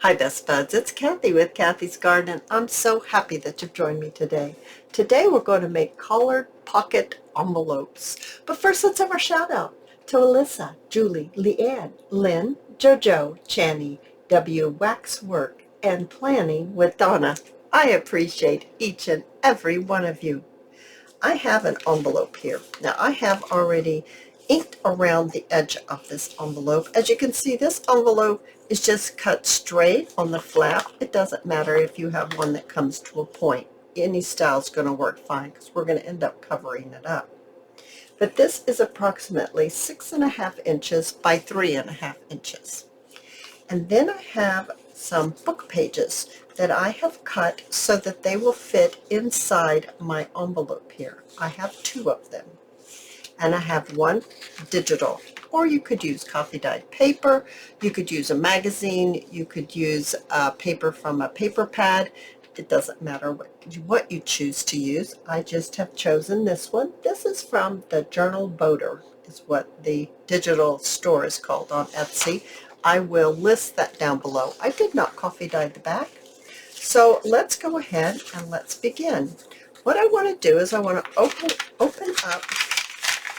Hi Best Buds, it's Cathy with Cathy's Garden, and I'm so happy that you've joined me today. Today we're going to make collared pocket envelopes. But first let's have our shout out to Alyssa, Julie, Leanne, Lynn, Jojo, Channy, W, Waxwork, and Planning with Donna. I appreciate each and every one of you. I have an envelope here. Now I have already inked around the edge of this envelope. As you can see, this envelope is just cut straight on the flap. It doesn't matter if you have one that comes to a point. Any style is going to work fine because we're going to end up covering it up. But this is approximately 6.5 inches by 3.5 inches. And then I have some book pages that I have cut so that they will fit inside my envelope here. I have 2 of them. And I have one digital, or you could use coffee dyed paper, you could use a magazine, you could use paper from a paper pad. It doesn't matter what you choose to use. I just have chosen this one. This is from the Journal Boater, is what the digital store is called on Etsy. I will list that down below. I did not coffee dye the back. So let's go ahead and let's begin. What I want to do is I want to open up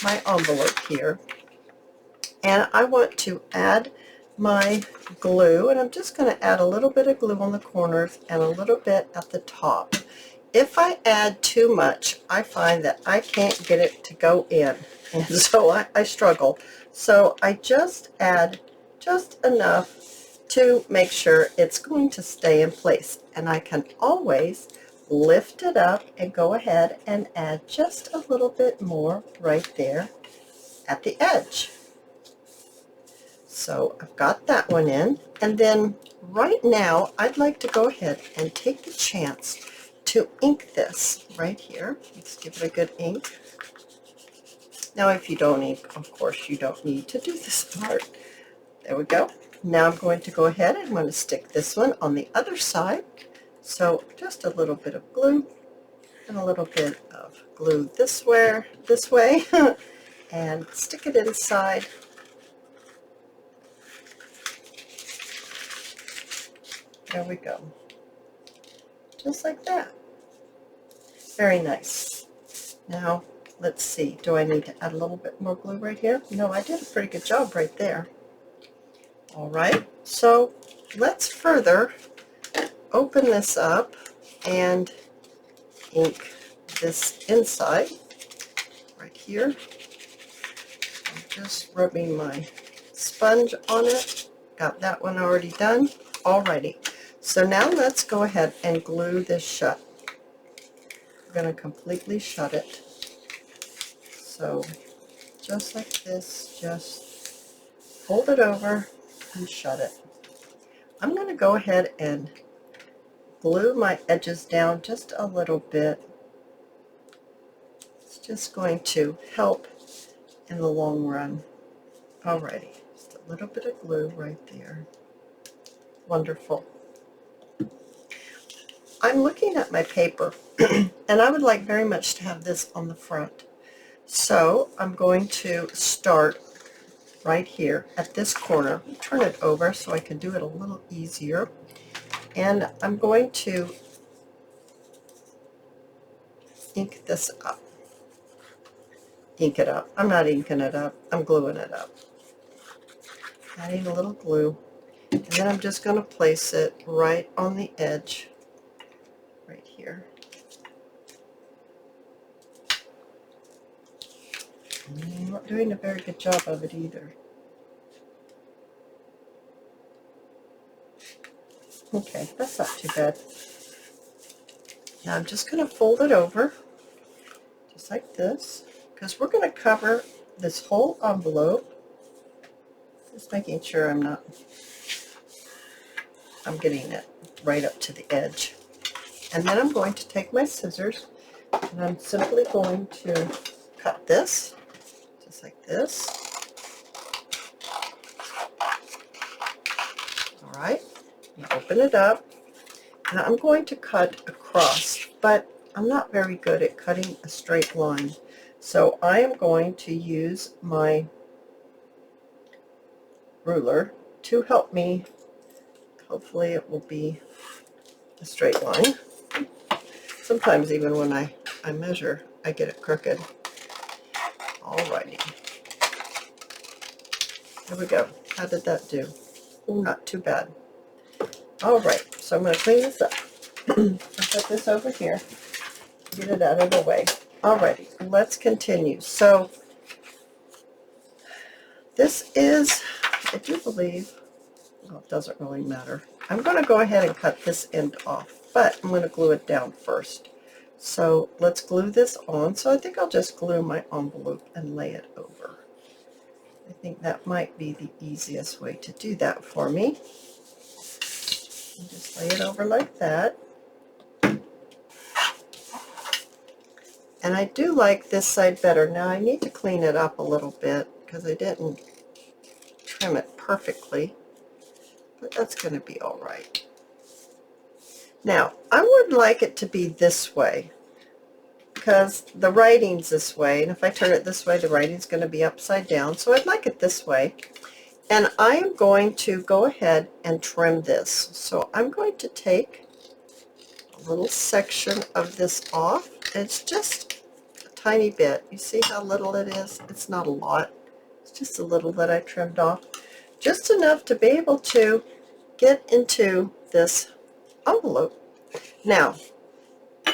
my envelope here, and I want to add my glue, and I'm just going to add a little bit of glue on the corners and a little bit at the top. If I add too much, I find that I can't get it to go in, and so I struggle. So I just add just enough to make sure it's going to stay in place, and I can always lift it up and go ahead and add just a little bit more right there at the edge. So I've got that one in, and then right now I'd like to go ahead and take the chance to ink this right here. Let's give it a good ink. Now if you don't ink, of course you don't need to do this part. There we go. Now I'm going to go ahead and I'm going to stick this one on the other side. So just a little bit of glue and a little bit of glue this way, and stick it inside. There we go. Just like that. Very nice. Now, let's see. Do I need to add a little bit more glue right here? No, I did a pretty good job right there. All right. So let's further open this up and ink this inside right here. I'm just rubbing my sponge on it. Got that one already done. Alrighty. So now let's go ahead and glue this shut. We're going to completely shut it. So just like this, just fold it over and shut it. I'm going to go ahead and glue my edges down just a little bit. It's just going to help in the long run. Alrighty, just a little bit of glue right there. Wonderful. I'm looking at my paper and I would like very much to have this on the front. So I'm going to start right here at this corner. Turn it over so I can do it a little easier. And I'm going to ink this up. Ink it up. I'm not inking it up. I'm gluing it up. Adding a little glue. And then I'm just going to place it right on the edge. Right here. I'm not doing a very good job of it either. Okay, that's not too bad. Now I'm just going to fold it over, just like this, because we're going to cover this whole envelope. Just making sure I'm getting it right up to the edge. And then I'm going to take my scissors, and I'm simply going to cut this, just like this. All right, and open it up. And I'm going to cut across, but I'm not very good at cutting a straight line. So I am going to use my ruler to help me hopefully it will be a straight line. Sometimes even when I measure, I get it crooked. Alrighty. There we go. How did that do? Not too bad. Alright, so I'm going to clean this up. I'll put this over here. Get it out of the way. Alrighty, let's continue. So this is, I do believe, well, it doesn't really matter. I'm going to go ahead and cut this end off, but I'm going to glue it down first. So let's glue this on. So I think I'll just glue my envelope and lay it over. I think that might be the easiest way to do that for me. And just lay it over like that. And I do like this side better. Now I need to clean it up a little bit because I didn't trim it perfectly, but that's going to be all right. Now I would like it to be this way because the writing's this way, and if I turn it this way, the writing's going to be upside down. So I'd like it this way. And I am going to go ahead and trim this. So I'm going to take a little section of this off. It's just a tiny bit. You see how little it is? It's not a lot. It's just a little that I trimmed off. Just enough to be able to get into this envelope. Now,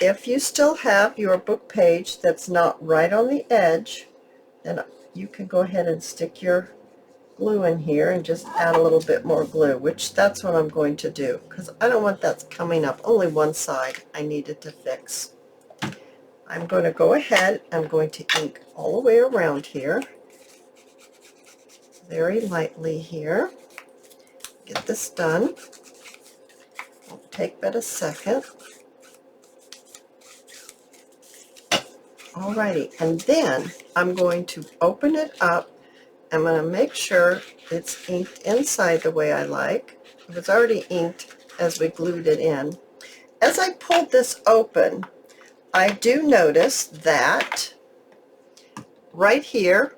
if you still have your book page that's not right on the edge, then you can go ahead and stick your glue in here and just add a little bit more glue, which that's what I'm going to do because I don't want that coming up. Only one side I needed to fix. I'm going to go ahead, I'm going to ink all the way around here, very lightly here. Get this done. It'll take but a second. Alrighty, and then I'm going to open it up. I'm going to make sure it's inked inside the way I like. It was already inked as we glued it in. As I pulled this open, I do notice that right here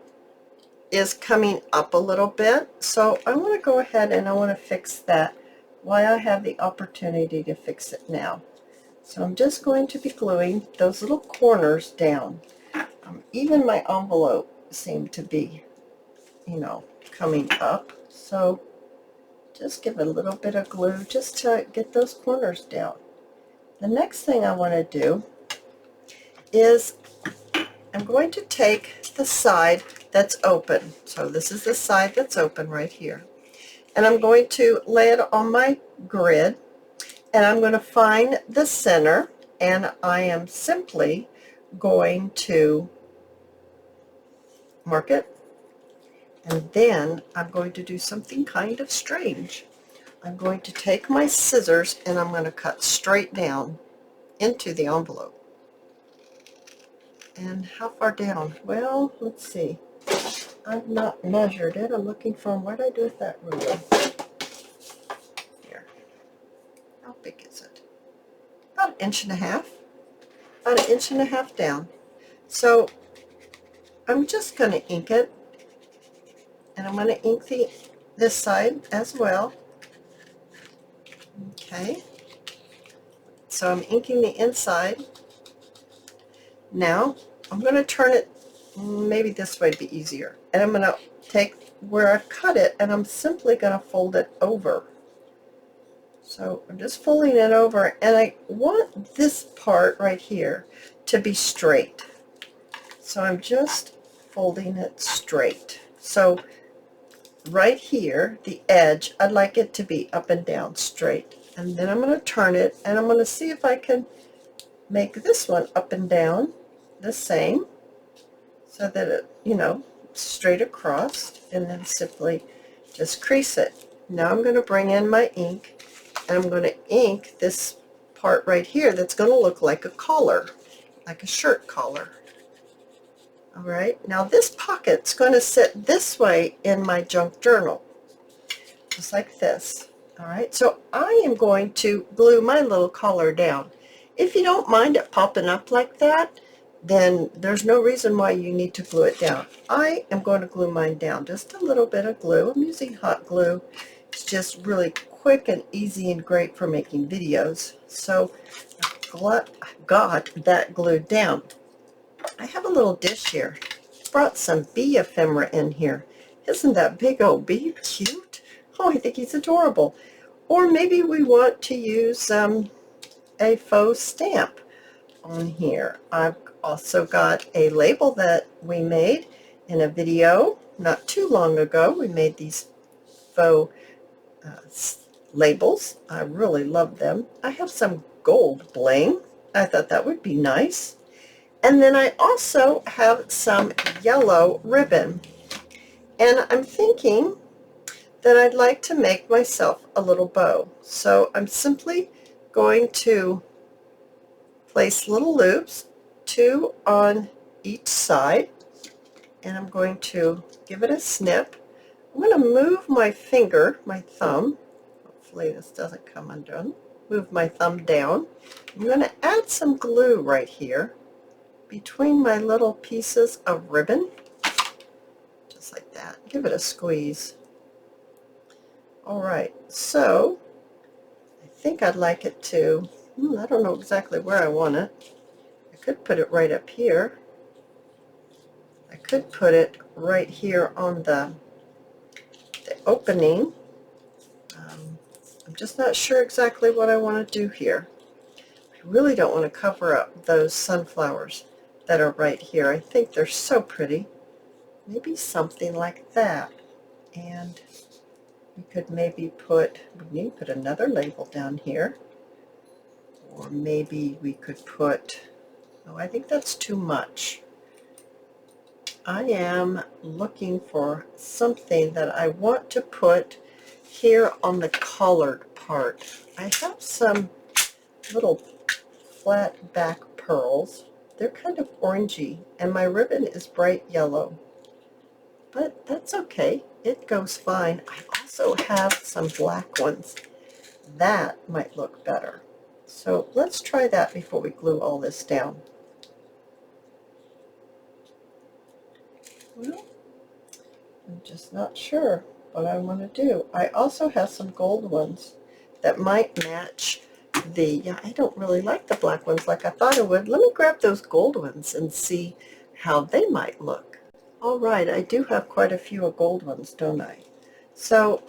is coming up a little bit. So I want to go ahead and I want to fix that while I have the opportunity to fix it now. So I'm just going to be gluing those little corners down. Even my envelope seemed to be, you know, coming up. So just give it a little bit of glue just to get those corners down. The next thing I want to do is I'm going to take the side that's open. So this is the side that's open right here. And I'm going to lay it on my grid. And I'm going to find the center, and I am simply going to mark it, and then I'm going to do something kind of strange. I'm going to take my scissors and I'm going to cut straight down into the envelope. And how far down? Well, let's see. I've not measured it. I'm looking for, what did I do with that ruler? How big is it? About 1.5 inches. About 1.5 inches down. So I'm just going to ink it, and I'm going to ink this side as well. Okay. So I'm inking the inside. Now I'm going to turn it maybe this way to be easier, and I'm going to take where I've cut it, and I'm simply going to fold it over. So I'm just folding it over, and I want this part right here to be straight. So I'm just folding it straight. So right here, the edge, I'd like it to be up and down straight. And then I'm going to turn it, and I'm going to see if I can make this one up and down the same so that it, you know, straight across, and then simply just crease it. Now I'm going to bring in my ink, and I'm going to ink this part right here that's going to look like a collar, like a shirt collar. All right, now this pocket's going to sit this way in my junk journal, just like this. All right, so I am going to glue my little collar down. If you don't mind it popping up like that, then there's no reason why you need to glue it down. I am going to glue mine down, just a little bit of glue. I'm using hot glue. It's just really quick and easy and great for making videos. So I got that glued down. I have a little dish here. Brought some bee ephemera in here. Isn't that big old bee cute? Oh, I think he's adorable. Or maybe we want to use a faux stamp on here. I've also got a label that we made in a video not too long ago. We made these faux labels. I really love them. I have some gold bling. I thought that would be nice. And then I also have some yellow ribbon. And I'm thinking that I'd like to make myself a little bow. So I'm simply going to place little loops, 2 on each side, and I'm going to give it a snip. I'm going to move my finger, my thumb, hopefully this doesn't come undone, move my thumb down. I'm going to add some glue right here between my little pieces of ribbon, just like that. Give it a squeeze. Alright, so I think I'd like it to, I don't know exactly where I want it. I could put it right up here. I could put it right here on the opening. I'm just not sure exactly what I want to do here. I really don't want to cover up those sunflowers that are right here. I think they're so pretty. Maybe something like that. And we could maybe put, we need to put another label down here. Or maybe we could put, oh, I think that's too much. I am looking for something that I want to put here on the collared part. I have some little flat back pearls. They're kind of orangey, and my ribbon is bright yellow. But that's okay. It goes fine. I also have some black ones. That might look better. So let's try that before we glue all this down. Well, I'm just not sure what I want to do. I also have some gold ones that might match the, yeah, I don't really like the black ones like I thought I would. Let me grab those gold ones and see how they might look. All right, I do have quite a few gold ones, don't I? So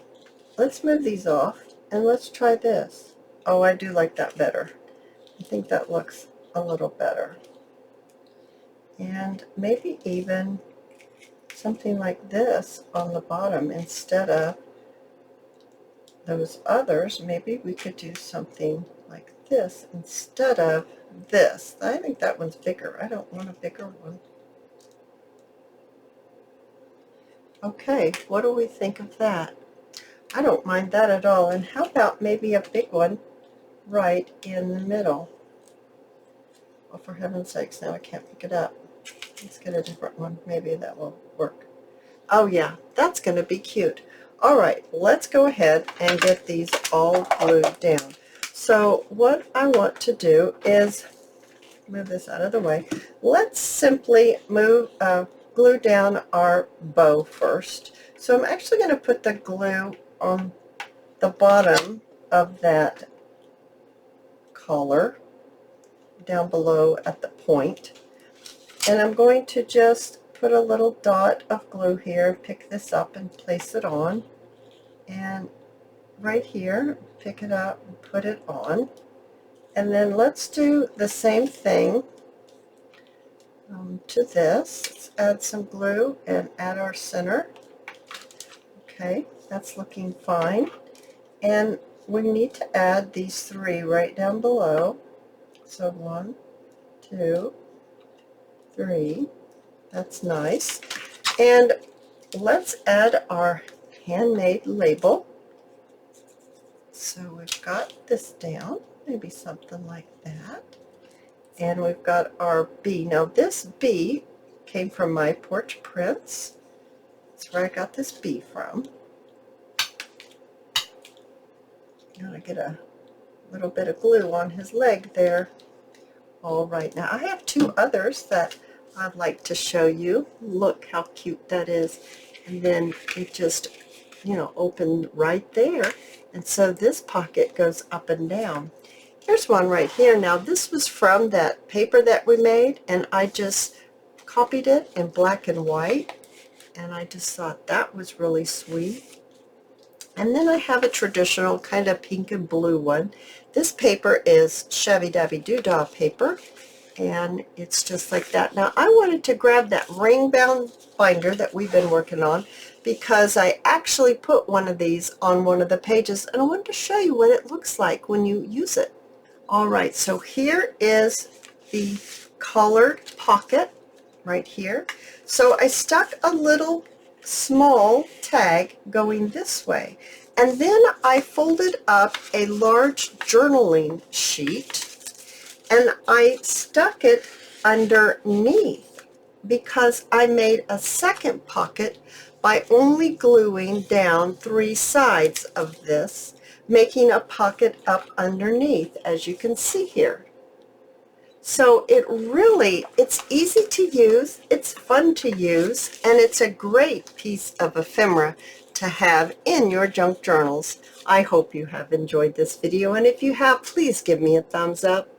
let's move these off and let's try this. Oh, I do like that better. I think that looks a little better. And maybe even something like this on the bottom instead of those others. Maybe we could do something like this instead of this. I think that one's bigger. I don't want a bigger one. Okay, what do we think of that? I don't mind that at all. And how about maybe a big one right in the middle? Oh, for heaven's sakes, now I can't pick it up. Let's get a different one. Maybe that will work. Oh yeah, that's going to be cute. All right, let's go ahead and get these all glued down. So what I want to do is move this out of the way. Let's simply glue down our bow first. So I'm actually going to put the glue on the bottom of that collar down below at the point. And I'm going to just put a little dot of glue here, pick this up and place it on. And right here, pick it up and put it on. And then let's do the same thing to this. Let's add some glue and add our center. Okay, that's looking fine. And we need to add these 3 right down below. So 1, 2, 3. That's nice. And let's add our handmade label. So we've got this down, maybe something like that. And we've got our bee. Now this bee came from my Porch prints. That's where I got this bee from. Now I get a little bit of glue on his leg there. All right, now I have 2 others that I'd like to show you. Look how cute that is. And then it just, you know, opened right there. And so this pocket goes up and down. Here's one right here. Now this was from that paper that we made, and I just copied it in black and white, and I just thought that was really sweet. And then I have a traditional kind of pink and blue one. This paper is Shabby Dabby Doodah paper, and it's just like that. Now I wanted to grab that ring bound binder that we've been working on, because I actually put one of these on one of the pages, and I wanted to show you what it looks like when you use it. Alright, so here is the colored pocket right here. So I stuck a little small tag going this way, and then I folded up a large journaling sheet and I stuck it underneath, because I made a second pocket by only gluing down 3 sides of this, making a pocket up underneath, as you can see here. So it's easy to use, it's fun to use, and it's a great piece of ephemera to have in your junk journals. I hope you have enjoyed this video, and if you have, please give me a thumbs up.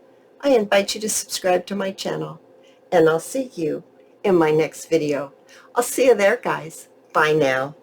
I invite you to subscribe to my channel, and I'll see you in my next video. I'll see you there, guys. Bye now.